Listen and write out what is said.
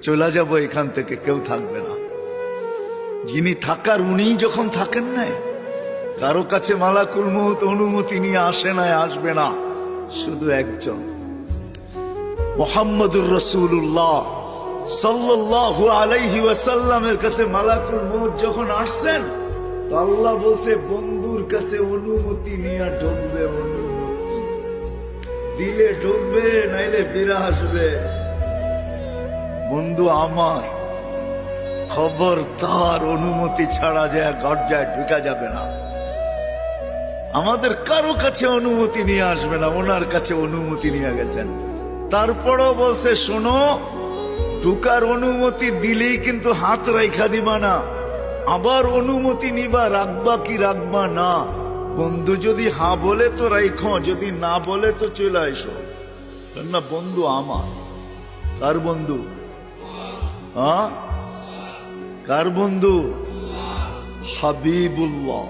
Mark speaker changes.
Speaker 1: চলে যাব এখান থেকে, কেউ থাকবে না। যিনি থাকার উনিই যখন থাকেন নাই, কারো কাছে মালাকুল মউত অনুমতি নিয়ে আসে নাই, আসবে না। শুধু একজন মুহাম্মদুর রাসূলুল্লাহ সাল্লাল্লাহু আলাইহি ওয়াসাল্লামের কাছে মালাকুল মউত যখন আসছেন, তো আল্লাহ বলছে বন্ধুর কাছে অনুমতি নিয়ে ঢুকবে। অনুমতি দিলে ঢুকবে, নাইলে ফিরে আসবে। বন্ধু আমার, খবরদার অনুমতি ছাড়া যায় গর্জায় ঢুকা যাবে না। আমাদের কারো কাছে অনুমতি নিয়ে আসবে না, ওনার কাছে অনুমতি নিয়ে গেছেন। তারপরও বলছে শোনো, ঢুকার অনুমতি দিলেই কিন্তু হাত রাইখা দিবা না, আবার অনুমতি নিবা, রাখবা কি রাখবা না। বন্ধু যদি হা বলে তো রাইখো, যদি না বলে তো চলে আইসো। না বন্ধু আমার, কার বন্ধু? হ্যাঁ, কার বন্ধু? হাবিবুল্লাহ।